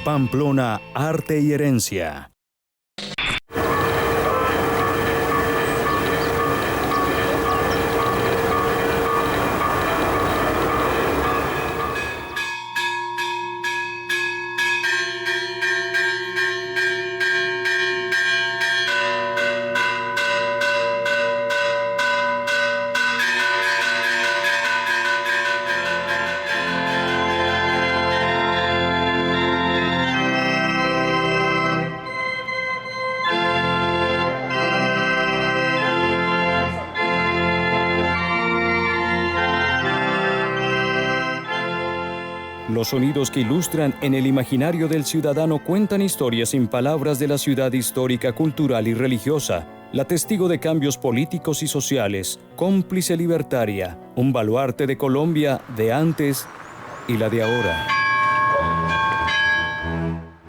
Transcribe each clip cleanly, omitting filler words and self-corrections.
Pamplona, arte y herencia. Los sonidos que ilustran en el imaginario del ciudadano cuentan historias sin palabras de la ciudad histórica, cultural y religiosa, la testigo de cambios políticos y sociales, cómplice libertaria, un baluarte de Colombia de antes y la de ahora.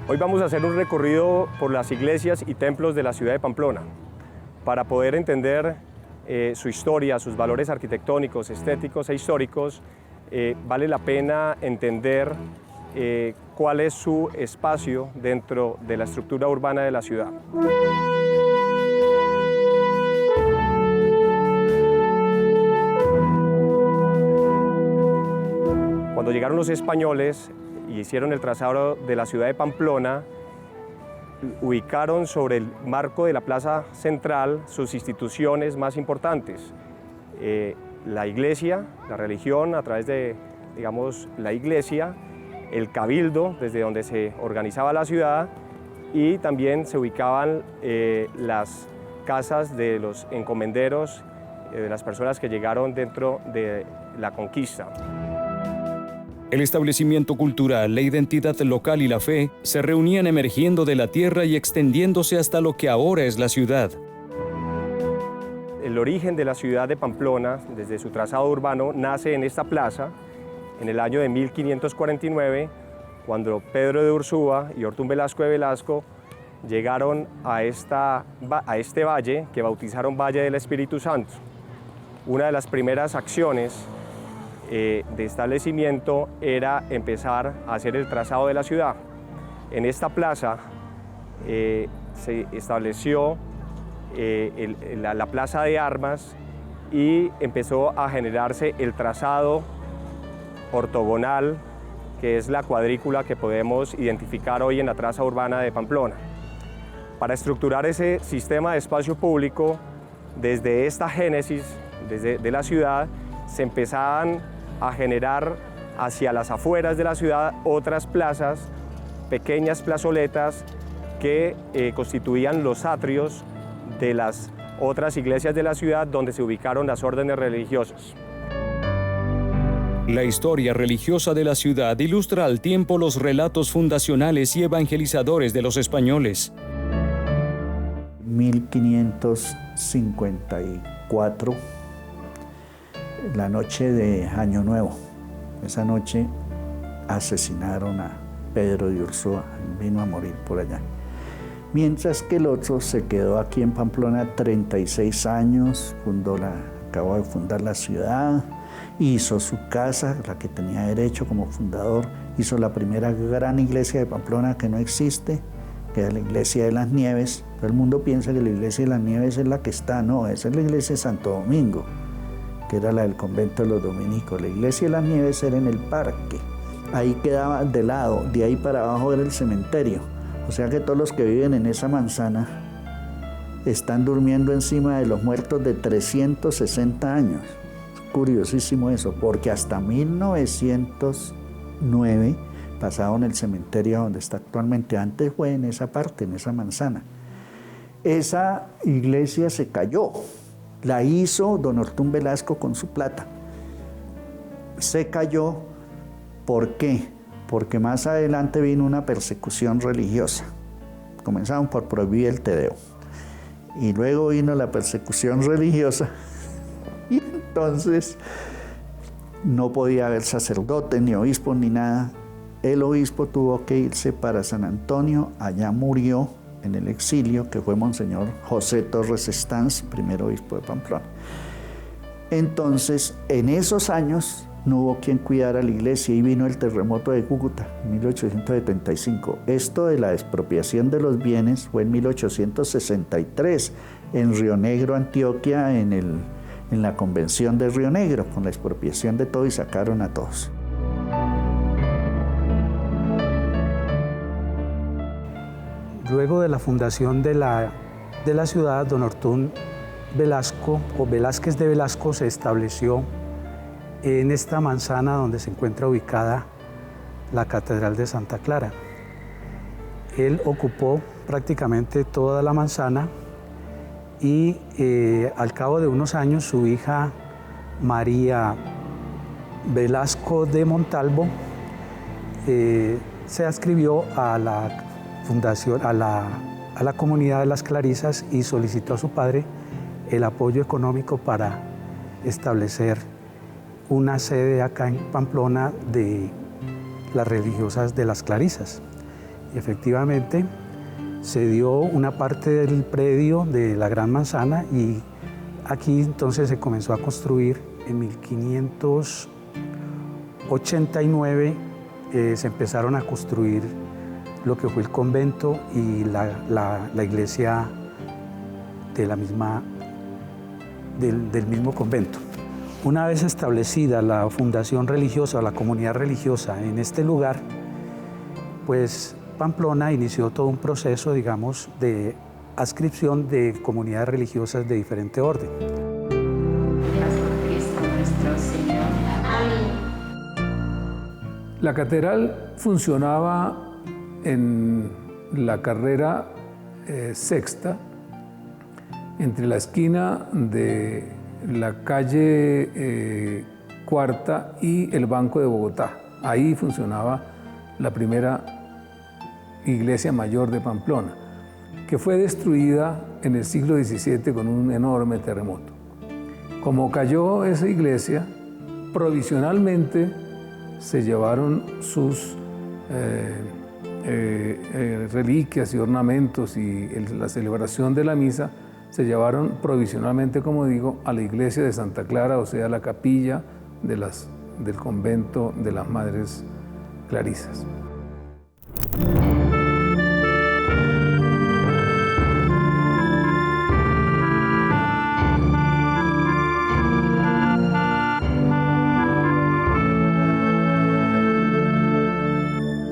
Hoy vamos a hacer un recorrido por las iglesias y templos de la ciudad de Pamplona para poder entender su historia, sus valores arquitectónicos, estéticos e históricos. Vale la pena entender cuál es su espacio dentro de la estructura urbana de la ciudad. Cuando llegaron los españoles y hicieron el trazado de la ciudad de Pamplona, ubicaron sobre el marco de la plaza central sus instituciones más importantes. La iglesia, la religión a través de, digamos, la iglesia, el cabildo, desde donde se organizaba la ciudad, y también se ubicaban las casas de los encomenderos, de las personas que llegaron dentro de la conquista. El establecimiento cultural, la identidad local y la fe se reunían emergiendo de la tierra y extendiéndose hasta lo que ahora es la ciudad. El origen de la ciudad de Pamplona, desde su trazado urbano, nace en esta plaza en el año de 1549, cuando Pedro de Ursúa y Ortún Velasco de Velasco llegaron a este valle que bautizaron Valle del Espíritu Santo. Una de las primeras acciones de establecimiento era empezar a hacer el trazado de la ciudad. En esta plaza se estableció la plaza de armas y empezó a generarse el trazado ortogonal, que es la cuadrícula que podemos identificar hoy en la traza urbana de Pamplona. Para estructurar ese sistema de espacio público, desde esta génesis de la ciudad, se empezaban a generar hacia las afueras de la ciudad otras plazas, pequeñas plazoletas que constituían los atrios de las otras iglesias de la ciudad donde se ubicaron las órdenes religiosas. La historia religiosa de la ciudad ilustra al tiempo los relatos fundacionales y evangelizadores de los españoles. 1554, la noche de Año Nuevo. Esa noche asesinaron a Pedro de Ursúa, vino a morir por allá. Mientras que el otro se quedó aquí en Pamplona 36 años, acabó de fundar la ciudad, hizo su casa, la que tenía derecho como fundador, hizo la primera gran iglesia de Pamplona que no existe, que es la iglesia de las Nieves. Todo el mundo piensa que la iglesia de las Nieves es la que está, no, esa es la iglesia de Santo Domingo, que era la del convento de los dominicos. La iglesia de las Nieves era en el parque, ahí quedaba de lado, de ahí para abajo era el cementerio. O sea que todos los que viven en esa manzana están durmiendo encima de los muertos de 360 años. Es curiosísimo eso, porque hasta 1909 pasaron el cementerio donde está actualmente. Antes fue en esa parte, en esa manzana. Esa iglesia se cayó, la hizo don Ortún Velasco con su plata. Se cayó, ¿por qué? Porque más adelante vino una persecución religiosa. Comenzaron por prohibir el Te Deum. Y luego vino la persecución religiosa. Y entonces no podía haber sacerdotes, ni obispos, ni nada. El obispo tuvo que irse para San Antonio. Allá murió en el exilio, que fue Monseñor José Torres Estanz, primer obispo de Pamplona. Entonces, en esos años, no hubo quien cuidara la iglesia y vino el terremoto de Cúcuta en 1875. Esto de la expropiación de los bienes fue en 1863 en Río Negro, Antioquia, en la convención de Río Negro, con la expropiación de todo y sacaron a todos. Luego de la fundación de la ciudad, don Ortún Velasco o Velázquez de Velasco se estableció en esta manzana donde se encuentra ubicada la Catedral de Santa Clara. Él ocupó prácticamente toda la manzana y al cabo de unos años su hija María Velasco de Montalvo se adscribió a la fundación, a la comunidad de las Clarisas y solicitó a su padre el apoyo económico para establecer una sede acá en Pamplona de las religiosas de las Clarisas. Y efectivamente se dio una parte del predio de la Gran Manzana y aquí entonces se comenzó a construir en 1589, se empezaron a construir lo que fue el convento y la iglesia de del mismo convento. Una vez establecida la fundación religiosa o la comunidad religiosa en este lugar, pues Pamplona inició todo un proceso, digamos, de adscripción de comunidades religiosas de diferente orden. La catedral funcionaba en la carrera sexta, entre la esquina de la calle Cuarta y el Banco de Bogotá. Ahí funcionaba la primera iglesia mayor de Pamplona, que fue destruida en el siglo XVII con un enorme terremoto. Como cayó esa iglesia, provisionalmente se llevaron sus reliquias y ornamentos y la celebración de la misa se llevaron provisionalmente, como digo, a la iglesia de Santa Clara, o sea, la capilla del convento de las Madres Clarisas.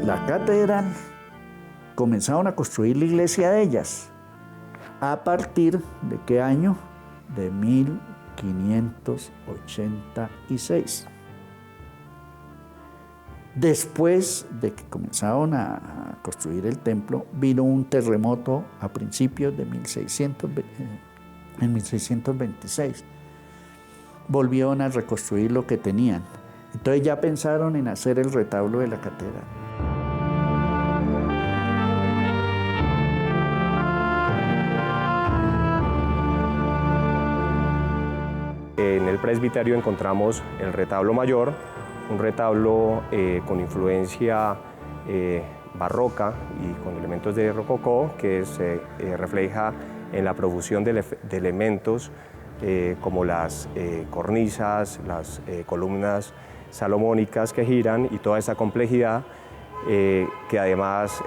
La catedral comenzaron a construir la iglesia de ellas. ¿A partir de qué año? De 1586. Después de que comenzaron a construir el templo, vino un terremoto a principios de 1626. Volvieron a reconstruir lo que tenían. Entonces ya pensaron en hacer el retablo de la catedral. En el presbiterio encontramos el retablo mayor, un retablo con influencia barroca y con elementos de rococó que se refleja en la profusión de elementos como las cornisas, las columnas salomónicas que giran y toda esa complejidad que además,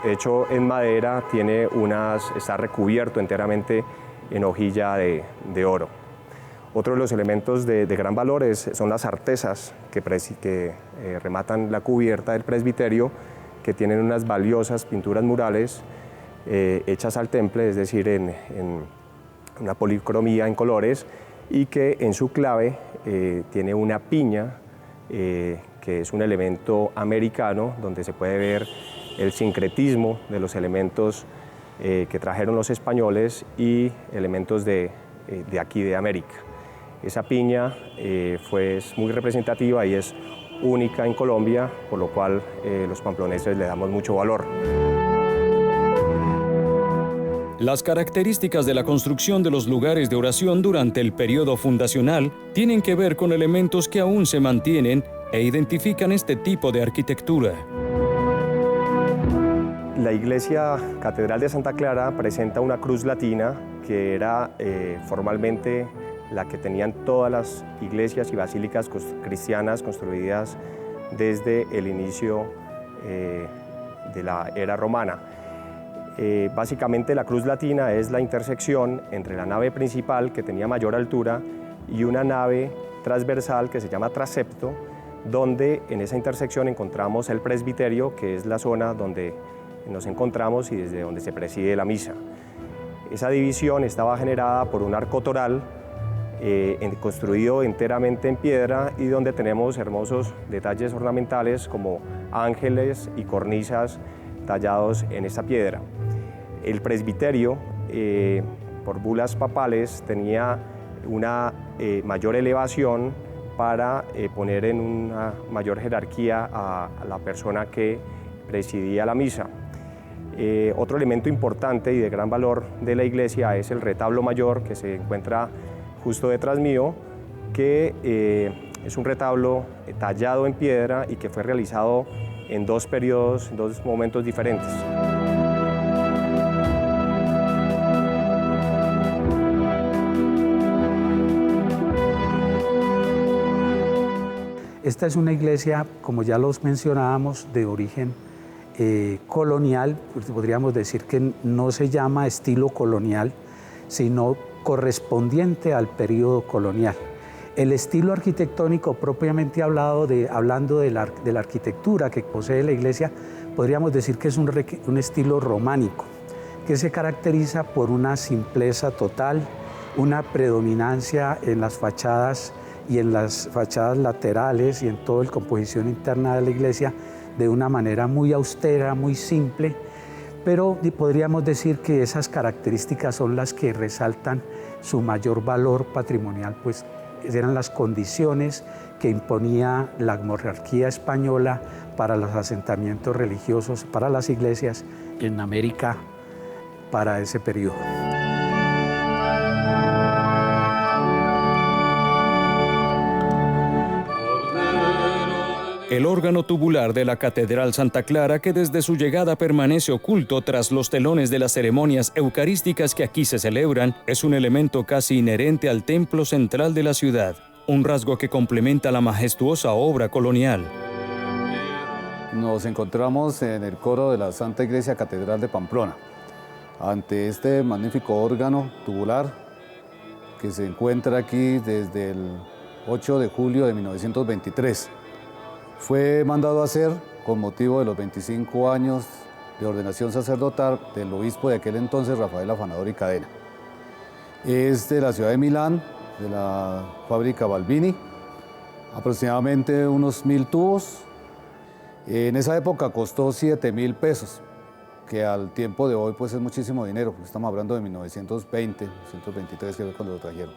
hecho en madera, está recubierto enteramente en hojilla de oro. Otro de los elementos de gran valor son las artesas que rematan la cubierta del presbiterio, que tienen unas valiosas pinturas murales hechas al temple, es decir, en una policromía en colores, y que en su clave tiene una piña, que es un elemento americano, donde se puede ver el sincretismo de los elementos que trajeron los españoles y elementos de aquí de América. Esa piña es muy representativa y es única en Colombia, por lo cual los pamploneses le damos mucho valor. Las características de la construcción de los lugares de oración durante el periodo fundacional tienen que ver con elementos que aún se mantienen e identifican este tipo de arquitectura. La iglesia Catedral de Santa Clara presenta una cruz latina que era formalmente la que tenían todas las iglesias y basílicas cristianas construidas desde el inicio de la era romana. Básicamente la cruz latina es la intersección entre la nave principal, que tenía mayor altura, y una nave transversal que se llama transepto, donde en esa intersección encontramos el presbiterio, que es la zona donde nos encontramos y desde donde se preside la misa. Esa división estaba generada por un arco toral construido enteramente en piedra y donde tenemos hermosos detalles ornamentales como ángeles y cornisas tallados en esta piedra. El presbiterio, por bulas papales, tenía una mayor elevación para poner en una mayor jerarquía a la persona que presidía la misa. Otro elemento importante y de gran valor de la iglesia es el retablo mayor, que se encuentra justo detrás mío, que es un retablo tallado en piedra y que fue realizado en dos periodos, en dos momentos diferentes. Esta es una iglesia, como ya los mencionábamos, de origen colonial, pues podríamos decir que no se llama estilo colonial, sino correspondiente al periodo colonial. El estilo arquitectónico propiamente hablando de la arquitectura que posee la iglesia, podríamos decir que es un estilo románico, que se caracteriza por una simpleza total, una predominancia en las fachadas y en las fachadas laterales y en toda la composición interna de la iglesia de una manera muy austera, muy simple, pero podríamos decir que esas características son las que resaltan su mayor valor patrimonial, pues eran las condiciones que imponía la monarquía española para los asentamientos religiosos, para las iglesias en América para ese periodo. El órgano tubular de la Catedral Santa Clara, que desde su llegada permanece oculto tras los telones de las ceremonias eucarísticas que aquí se celebran, es un elemento casi inherente al templo central de la ciudad, un rasgo que complementa la majestuosa obra colonial. Nos encontramos en el coro de la Santa Iglesia Catedral de Pamplona, ante este magnífico órgano tubular que se encuentra aquí desde el 8 de julio de 1923. Fue mandado a hacer con motivo de los 25 años de ordenación sacerdotal del obispo de aquel entonces, Rafael Afanador y Cadena. Es de la ciudad de Milán, de la fábrica Balbini, aproximadamente unos 1000 tubos. En esa época costó 7.000 pesos, que al tiempo de hoy pues es muchísimo dinero, porque estamos hablando de 1920, 1923, que fue cuando lo trajeron.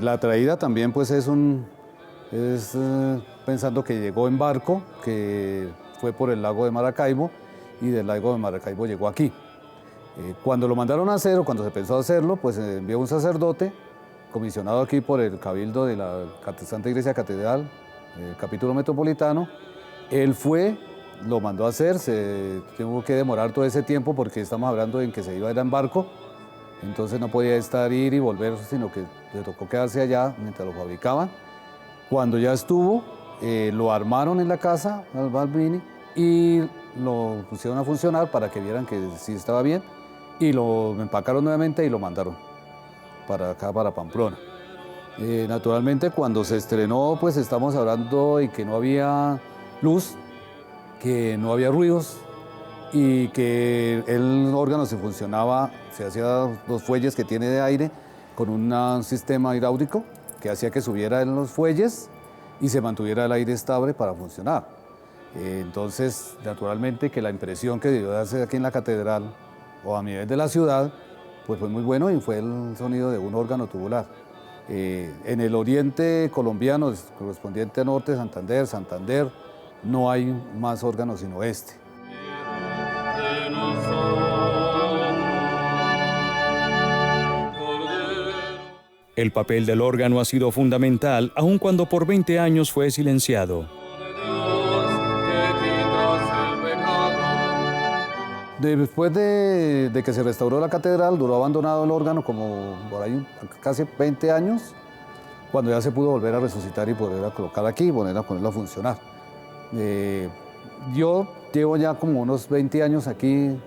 La traída también pues es pensando que llegó en barco, que fue por el lago de Maracaibo, y del lago de Maracaibo llegó aquí. Cuando lo mandaron a hacer, o cuando se pensó hacerlo, pues envió un sacerdote, comisionado aquí por el Cabildo de la Santa Iglesia Catedral, el capítulo metropolitano. Él fue, lo mandó a hacer, se tuvo que demorar todo ese tiempo porque estamos hablando de que se iba a ir en barco, entonces no podía ir y volver, sino que le tocó quedarse allá mientras lo fabricaban. Cuando ya estuvo, lo armaron en la casa al Balbini y lo pusieron a funcionar para que vieran que sí estaba bien, y lo empacaron nuevamente y lo mandaron para acá, para Pamplona. Naturalmente, cuando se estrenó, pues estamos hablando de que no había luz, que no había ruidos y que el órgano se funcionaba, se hacía los fuelles que tiene de aire con un sistema hidráulico que hacía que subiera en los fuelles y se mantuviera el aire estable para funcionar. Entonces, naturalmente que la impresión que dio de hacer aquí en la catedral o a nivel de la ciudad, pues fue muy bueno y fue el sonido de un órgano tubular. En el oriente colombiano, correspondiente a norte, Santander, no hay más órganos sino este. El papel del órgano ha sido fundamental, aun cuando por 20 años fue silenciado. Después de que se restauró la catedral, duró abandonado el órgano como por ahí casi 20 años, cuando ya se pudo volver a resucitar y poder a colocar aquí y ponerlo a funcionar. Yo llevo ya como unos 20 años aquí,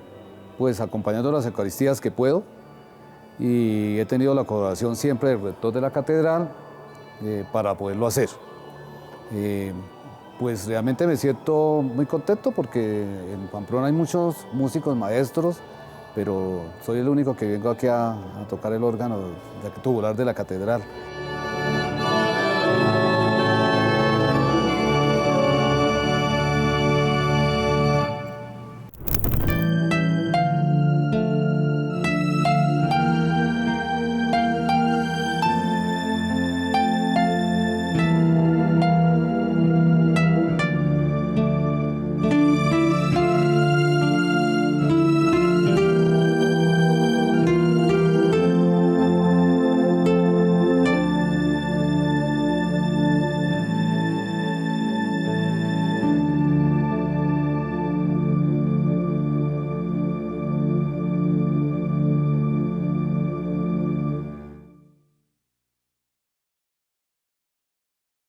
pues acompañando las eucaristías que puedo, y he tenido la colaboración siempre del rector de la catedral para poderlo hacer. Pues realmente me siento muy contento porque en Pamplona hay muchos músicos maestros, pero soy el único que vengo aquí a tocar el órgano tubular de la catedral.